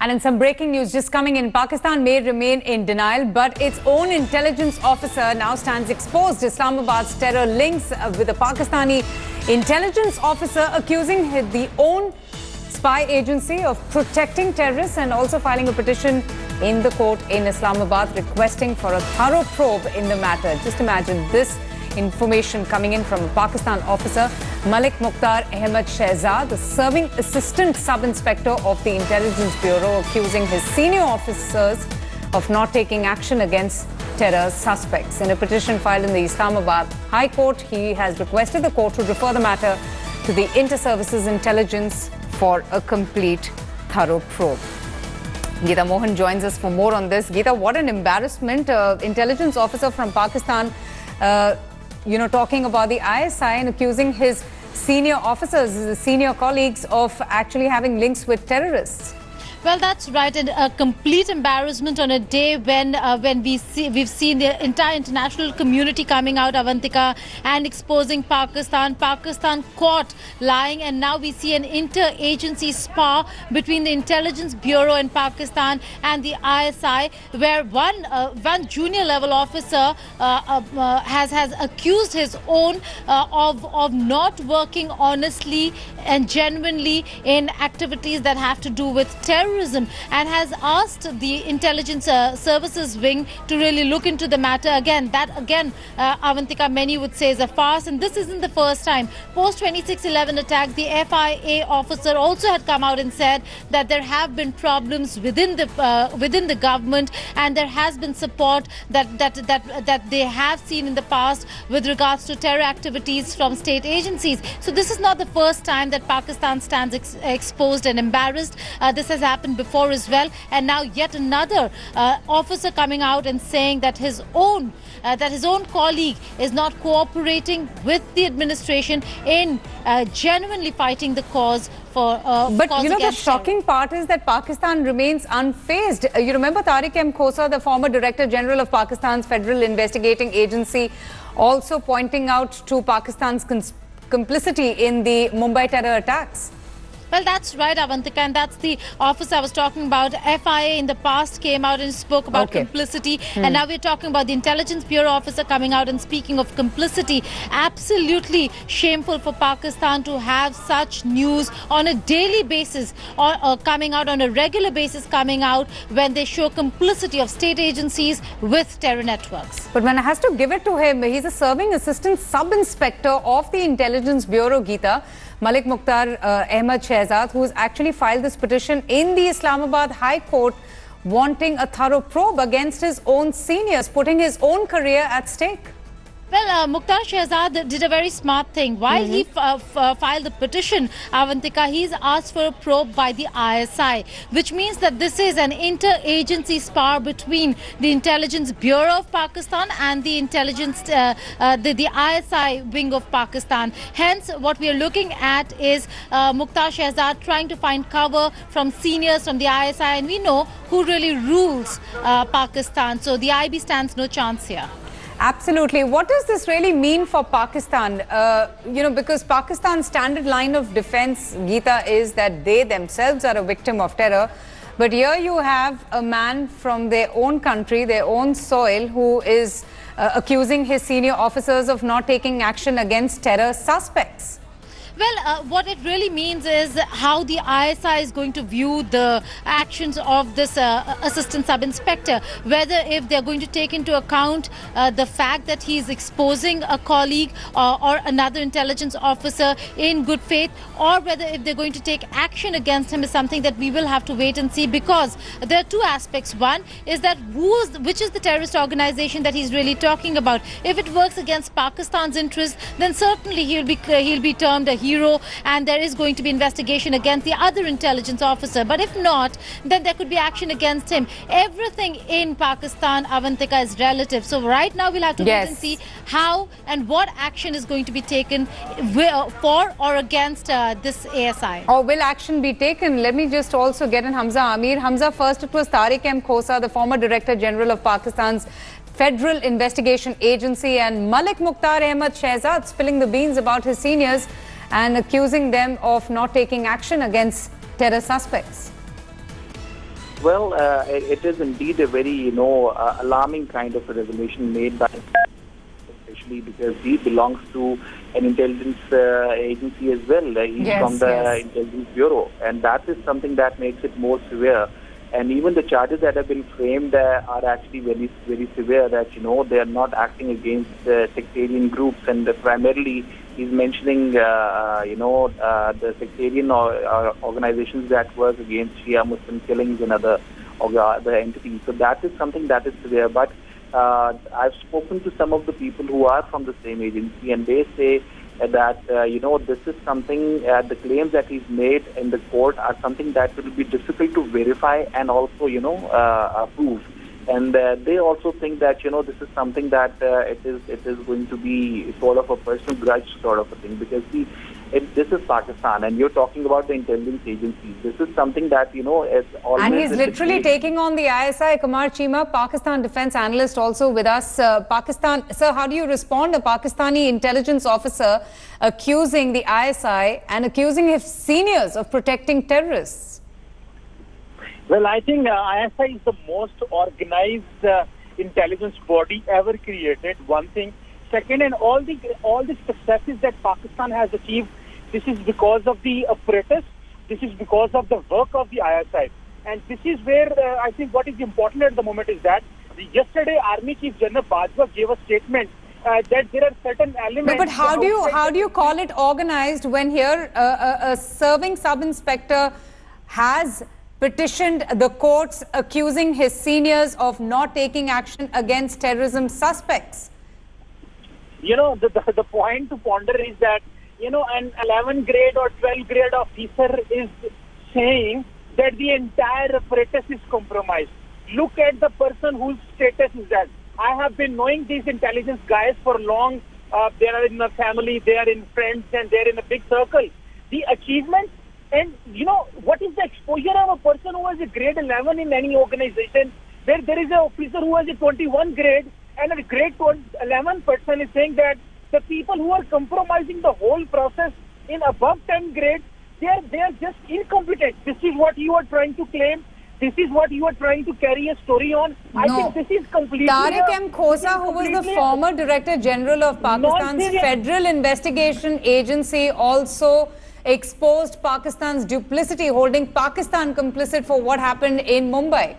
And in some breaking news just coming in, Pakistan may remain in denial, but its own intelligence officer now stands exposed. Islamabad's terror links with a Pakistani intelligence officer accusing the own spy agency of protecting terrorists and also filing a petition in the court in Islamabad requesting for a thorough probe in the matter. Just imagine this information coming in from a Pakistan officer, Malik Mukhtar Ahmed Shehzad, the serving assistant sub-inspector of the Intelligence Bureau, accusing his senior officers of not taking action against terror suspects. In a petition filed in the Islamabad High Court, he has requested the court to refer the matter to the Inter-Services Intelligence for a complete, thorough probe. Geeta Mohan joins us for more on this. Geeta, what an embarrassment. Intelligence officer from Pakistan, talking about the ISI and accusing his senior officers, his senior colleagues of actually having links with terrorists. Well, that's right, and a complete embarrassment on a day when we've seen the entire international community coming out, Avantika, and exposing Pakistan. Pakistan caught lying, and now we see an inter-agency spar between the Intelligence Bureau in Pakistan and the ISI, where one junior level officer has accused his own of not working honestly and genuinely in activities that have to do with terrorism, and has asked the intelligence services wing to really look into the matter. Avantika, many would say is a farce, and this isn't the first time. Post 2611 attack, the FIA officer also had come out and said that there have been problems within the government, and there has been support that they have seen in the past with regards to terror activities from state agencies. So this is not the first time that Pakistan stands exposed and embarrassed. This has happened before as well, and now yet another officer coming out and saying that his own colleague is not cooperating with the administration in genuinely fighting the cause for but the shocking part is that Pakistan remains unfazed. You remember Tariq M. Khosa, the former Director General of Pakistan's Federal Investigating Agency, also pointing out to Pakistan's complicity in the Mumbai terror attacks. Well, that's right, Avantika, and that's the officer I was talking about. FIA in the past came out and spoke about complicity, and now we're talking about the Intelligence Bureau officer coming out and speaking of complicity. Absolutely shameful for Pakistan to have such news on a daily basis or coming out on a regular basis, coming out when they show complicity of state agencies with terror networks. But one has to give it to him. He's a serving assistant sub-inspector of the Intelligence Bureau, Geeta. Malik Mukhtar Ahmed Shehzad, who's actually filed this petition in the Islamabad High Court, wanting a thorough probe against his own seniors, putting his own career at stake. Well, Mukhtar Shehzad did a very smart thing. While he filed the petition, Avantika, he's asked for a probe by the ISI, which means that this is an inter-agency spar between the Intelligence Bureau of Pakistan and the the ISI wing of Pakistan. Hence, what we are looking at is Mukhtar Shehzad trying to find cover from seniors from the ISI, and we know who really rules Pakistan. So the IB stands no chance here. Absolutely. What does this really mean for Pakistan? Because Pakistan's standard line of defense, Geeta, is that they themselves are a victim of terror. But here you have a man from their own country, their own soil, who is accusing his senior officers of not taking action against terror suspects. Well, what it really means is how the ISI is going to view the actions of this assistant sub-inspector, whether if they're going to take into account the fact that he's exposing a colleague or another intelligence officer in good faith, or whether if they're going to take action against him is something that we will have to wait and see, because there are two aspects. One is that which is the terrorist organization that he's really talking about. If it works against Pakistan's interests, then certainly he'll be termed a hero, and there is going to be investigation against the other intelligence officer. But if not, then there could be action against him. Everything in Pakistan, Avantika, is relative. So right now we'll have to wait and see how and what action is going to be taken for or against this ASI. Or will action be taken? Let me just also get in Hamza Amir. Hamza, first it was Tariq M. Khosa, the former Director General of Pakistan's Federal Investigation Agency, and Malik Mukhtar Ahmed Shehzad spilling the beans about his seniors and accusing them of not taking action against terror suspects. Well, it is indeed a very, alarming kind of a revelation made by, especially because he belongs to an intelligence agency as well. He's from the Intelligence Bureau, and that is something that makes it more severe. And even the charges that have been framed are actually very, very severe. That they are not acting against sectarian groups, and primarily he's mentioning the sectarian organizations that work against Shia Muslim killings and other entities. So that is something that is severe. But I've spoken to some of the people who are from the same agency, and they say that this is something, the claims that he's made in the court are something that will be difficult to verify and also prove. And they also think that this is something that it is going to be sort of a personal grudge sort of a thing, because this is Pakistan, and you're talking about the intelligence agencies. This is something that it's always. And he's literally taking on the ISI. Kumar Cheema, Pakistan defense analyst, also with us. Pakistan, sir, how do you respond? A Pakistani intelligence officer accusing the ISI and accusing his seniors of protecting terrorists. Well, I think ISI is the most organized intelligence body ever created. One thing. Second, and all the successes that Pakistan has achieved, this is because of the apparatus. This is because of the work of the ISI. And this is where I think what is important at the moment is that yesterday Army Chief General Bajwa gave a statement that there are certain elements. No, but how do you call it organized when here a serving sub-inspector has petitioned the courts accusing his seniors of not taking action against terrorism suspects? The point to ponder is that, an 11th grade or 12th grade officer is saying that the entire apparatus is compromised. Look at the person whose status is that. I have been knowing these intelligence guys for long. They are in a family, they are in friends, and they are in a big circle. The achievements, and what is the exposure of a person who has a grade 11 in any organization, where there is an officer who has a 21 grade, and a grade 11 person is saying that the people who are compromising the whole process in above 10 grades, they are just incompetent. This is what you are trying to claim. This is what you are trying to carry a story on. No. I think this is completely... Tariq M. Khosa, who was the former Director General of Pakistan's Federal Investigation Agency, also exposed Pakistan's duplicity, holding Pakistan complicit for what happened in Mumbai.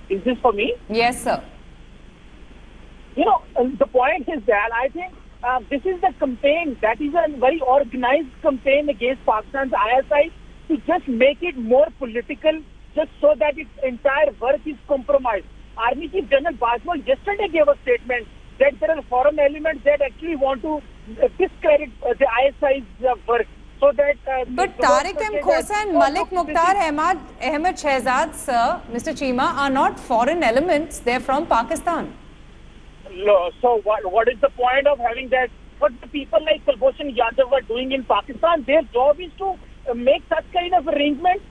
Is this for me? Yes, sir. The point is that I think this is the campaign that is a very organized campaign against Pakistan's ISI to just make it more political, just so that its entire work is compromised. Army Chief General Bajwa yesterday gave a statement that there are foreign elements that actually want to discredit the ISI's work. So that, but Tariq M. Khosa and Malik Mukhtar Ahmad Shehzad, sir, Mr. Cheema, are not foreign elements. They're from Pakistan. No, so what is the point of having that? What the people like Kulbhushan Yadav are doing in Pakistan, their job is to make such kind of arrangements.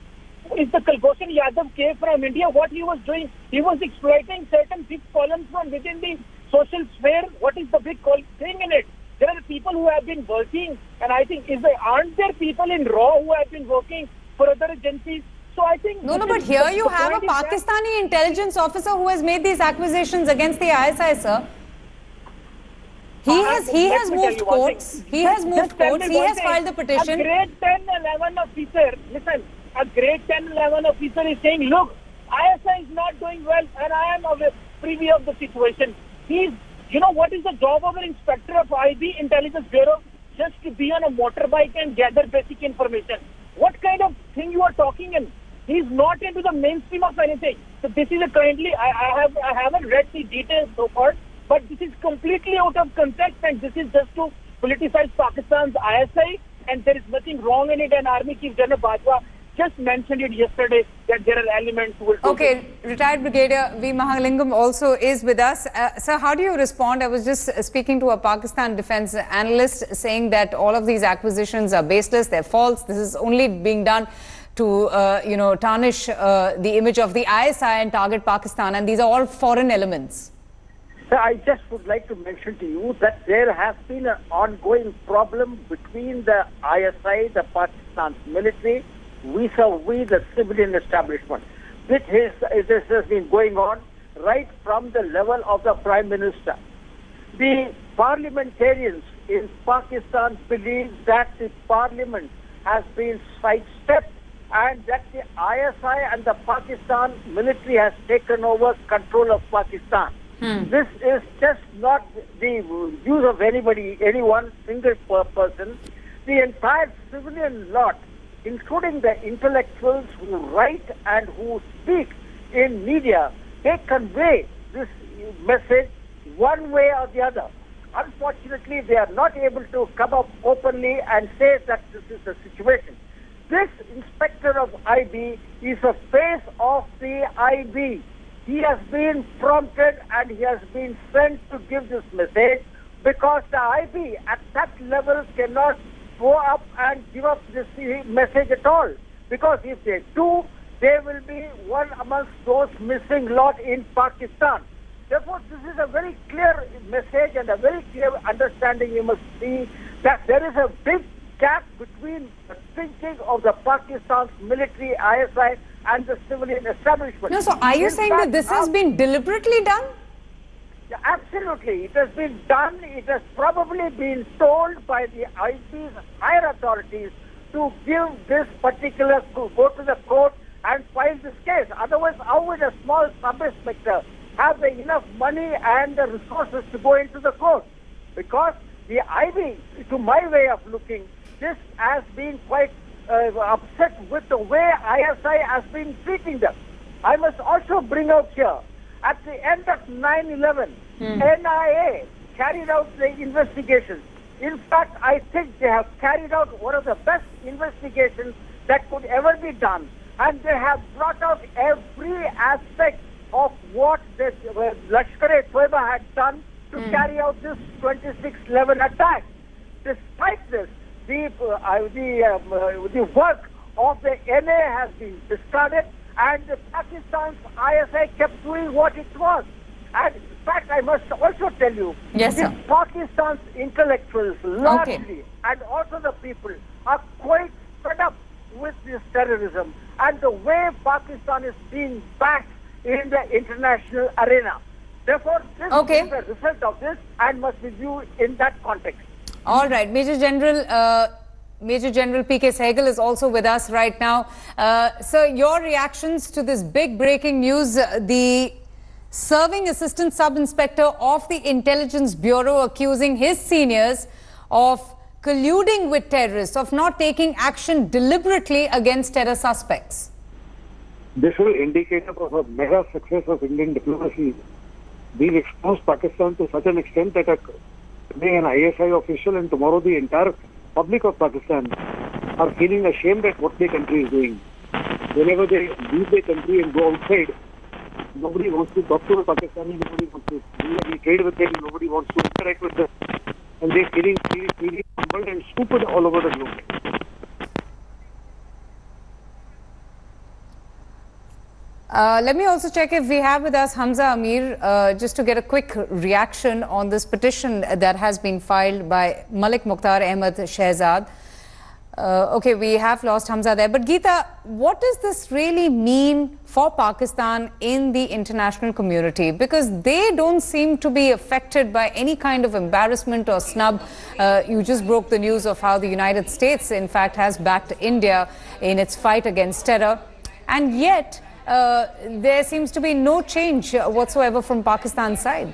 If the Kulbhushan Yadav came from India, what he was doing, he was exploiting certain big columns from within the social sphere. What is the big thing in it? There are people who have been working, and I think aren't there people in RAW who have been working for other agencies? So I think... No, but here you have a Pakistani intelligence officer who has made these accusations against the ISI, sir. He has moved courts. He has moved courts. He has filed the petition. A grade 10-11 officer, listen, a grade 10-11 officer is saying, look, ISI is not doing well, and I am privy of the situation. What is the job of an inspector of IB, Intelligence Bureau? Just to be on a motorbike and gather basic information. What kind of thing you are talking in? He's not into the mainstream of anything. So this is I haven't read the details so far, but this is completely out of context, and this is just to politicize Pakistan's ISI, and there is nothing wrong in it. And Army Chief General Bajwa just mentioned it yesterday that there are elements who will do Okay, retired Brigadier V. Mahalingam also is with us. Sir, how do you respond? I was just speaking to a Pakistan defense analyst saying that all of these acquisitions are baseless, they're false. This is only being done to, tarnish the image of the ISI and target Pakistan, and these are all foreign elements. So I just would like to mention to you that there has been an ongoing problem between the ISI, the Pakistan military, vis-a-vis the civilian establishment. This has been going on right from the level of the Prime Minister. The parliamentarians in Pakistan believe that the parliament has been sidestepped and that the ISI and the Pakistan military has taken over control of Pakistan. This is just not the views of any one single person. The entire civilian lot, including the intellectuals who write and who speak in media, they convey this message one way or the other. Unfortunately, they are not able to come up openly and say that this is the situation. This inspector of IB is a face of the IB. He has been prompted and he has been sent to give this message because the IB at that level cannot go up and give up this message at all. Because if they do, they will be one amongst those missing lot in Pakistan. Therefore, this is a very clear message and a very clear understanding. You must see that there is a big gap between the thinking of the Pakistan's military, ISI, and the civilian establishment. No, so are you saying that this has been deliberately done? Yeah, absolutely. It has been done. It has probably been told by the IB's higher authorities to give this particular, to go to the court and file this case. Otherwise, how would a small sub-inspector have enough money and the resources to go into the court? Because the IB, to my way of looking, this has been quite upset with the way ISI has been treating them. I must also bring out here, at the end of 9/11, NIA carried out the investigations. In fact, I think they have carried out one of the best investigations that could ever be done. And they have brought out every aspect of what the Lashkar-e-Toiba had done to carry out this 26/11 attack. Despite this, the work of the NA has been discarded, and Pakistan's ISI kept doing what it was. And in fact, I must also tell you, Pakistan's intellectuals largely, and also the people, are quite fed up with this terrorism and the way Pakistan is being backed in the international arena. Therefore, this is the result of this and must be viewed in that context. All right, Major General P.K. Sehgal is also with us right now. Sir, your reactions to this big breaking news, the serving assistant sub-inspector of the Intelligence Bureau accusing his seniors of colluding with terrorists, of not taking action deliberately against terror suspects. This will indicate of a mega success of Indian diplomacy. We've exposed Pakistan to such an extent that today an ISI official and tomorrow the entire public of Pakistan are feeling ashamed at what their country is doing. Whenever they leave their country and go outside, nobody wants to talk to the Pakistani, nobody wants to trade with them, nobody wants to interact with them. And they're feeling humbled and stupid all over the globe. Let me also check if we have with us Hamza Amir, just to get a quick reaction on this petition that has been filed by Malik Mukhtar Ahmed Shehzad. Okay, we have lost Hamza there. But Geeta, what does this really mean for Pakistan in the international community? Because they don't seem to be affected by any kind of embarrassment or snub. You just broke the news of how the United States, in fact, has backed India in its fight against terror. And yet, there seems to be no change whatsoever from Pakistan's side.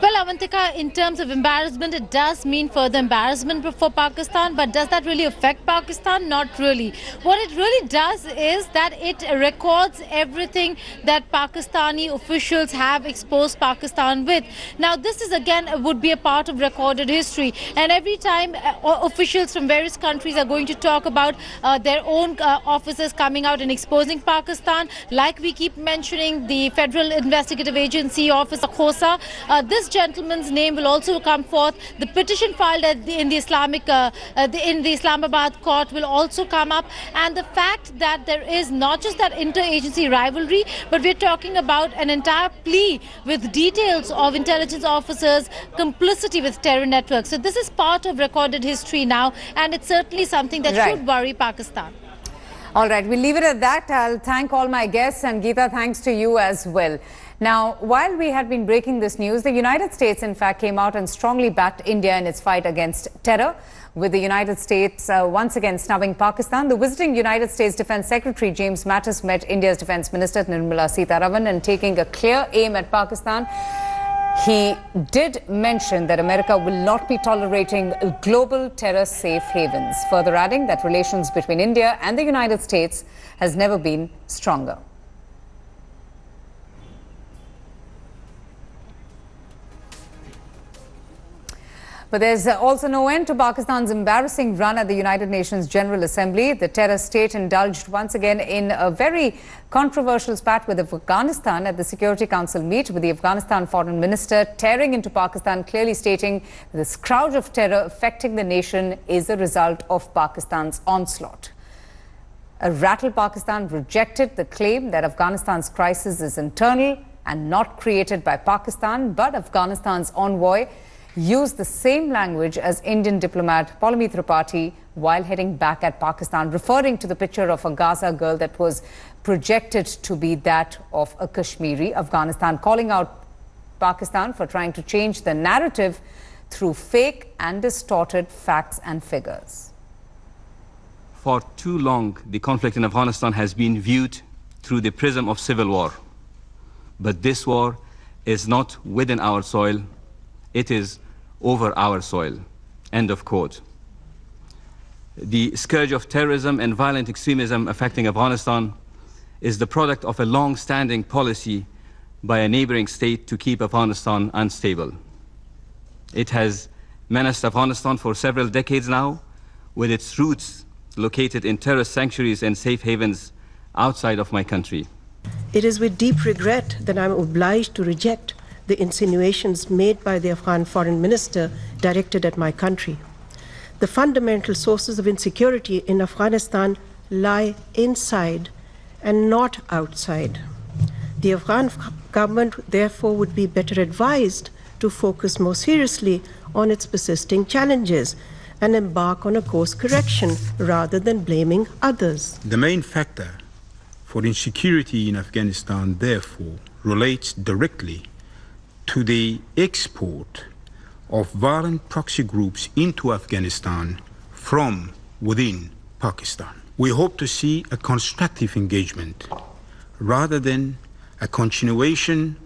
Well, Avantika, in terms of embarrassment, it does mean further embarrassment for Pakistan, but does that really affect Pakistan? Not really. What it really does is that it records everything that Pakistani officials have exposed Pakistan with. Now, this is again would be a part of recorded history, and every time officials from various countries are going to talk about their own officers coming out and exposing Pakistan, like we keep mentioning the Federal Investigative Agency Officer Khosa, this gentleman's name will also come forth. The petition filed in the Islamabad court will also come up, and the fact that there is not just that interagency rivalry, but we're talking about an entire plea with details of intelligence officers' complicity with terror networks. So this is part of recorded history now, and it's certainly something that should worry Pakistan. All right, we'll leave it at that. I'll thank all my guests, and Geeta, thanks to you as well. Now, while we had been breaking this news, the United States, in fact, came out and strongly backed India in its fight against terror, with the United States once again snubbing Pakistan. The visiting United States Defense Secretary James Mattis met India's Defense Minister Nirmala Sitharaman, and taking a clear aim at Pakistan, he did mention that America will not be tolerating global terror safe havens, further adding that relations between India and the United States has never been stronger. But there's also no end to Pakistan's embarrassing run at the United Nations General Assembly. The terror state indulged once again in a very controversial spat with Afghanistan at the Security Council meet, with the Afghanistan foreign minister tearing into Pakistan, clearly stating that the scourge of terror affecting the nation is a result of Pakistan's onslaught. A rattled Pakistan rejected the claim that Afghanistan's crisis is internal and not created by Pakistan, but Afghanistan's envoy used the same language as Indian diplomat Paulami Tripathi while heading back at Pakistan, referring to the picture of a Gaza girl that was projected to be that of a Kashmiri. Afghanistan calling out Pakistan for trying to change the narrative through fake and distorted facts and figures. For too long, the conflict in Afghanistan has been viewed through the prism of civil war. But this war is not within our soil, it is over our soil. End of quote. The scourge of terrorism and violent extremism affecting Afghanistan is the product of a long-standing policy by a neighboring state to keep Afghanistan unstable. It has menaced Afghanistan for several decades now, with its roots located in terrorist sanctuaries and safe havens outside of my country. It is with deep regret that I am obliged to reject the insinuations made by the Afghan foreign minister directed at my country. The fundamental sources of insecurity in Afghanistan lie inside and not outside. The Afghan government, therefore, would be better advised to focus more seriously on its persisting challenges and embark on a course correction rather than blaming others. The main factor for insecurity in Afghanistan, therefore, relates directly to the export of violent proxy groups into Afghanistan from within Pakistan. We hope to see a constructive engagement rather than a continuation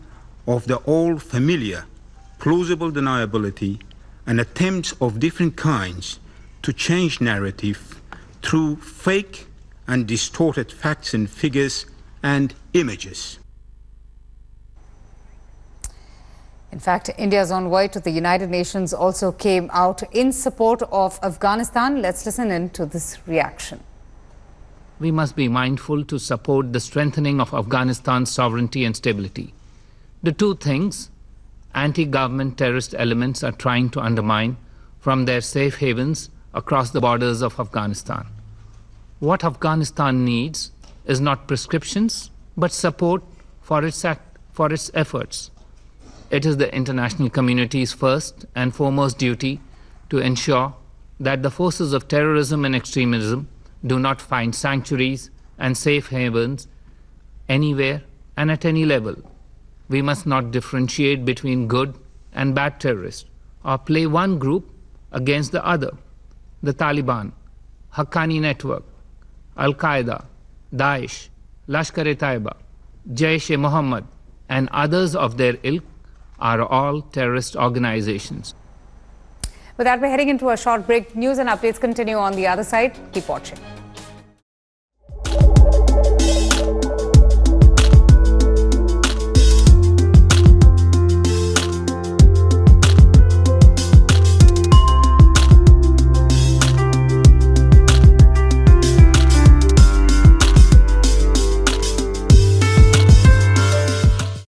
of the old familiar plausible deniability and attempts of different kinds to change narrative through fake and distorted facts and figures and images. In fact, India's envoy to the United Nations also came out in support of Afghanistan. Let's listen in to this reaction. We must be mindful to support the strengthening of Afghanistan's sovereignty and stability. The two things anti-government terrorist elements are trying to undermine from their safe havens across the borders of Afghanistan. What Afghanistan needs is not prescriptions, but support for its efforts. It is the international community's first and foremost duty to ensure that the forces of terrorism and extremism do not find sanctuaries and safe havens anywhere and at any level. We must not differentiate between good and bad terrorists or play one group against the other. The Taliban, Haqqani Network, Al-Qaeda, Daesh, Lashkar-e-Taiba, Jaish-e-Mohammed and others of their ilk are all terrorist organizations. With that, we're heading into a short break. News and updates continue on the other side. Keep watching.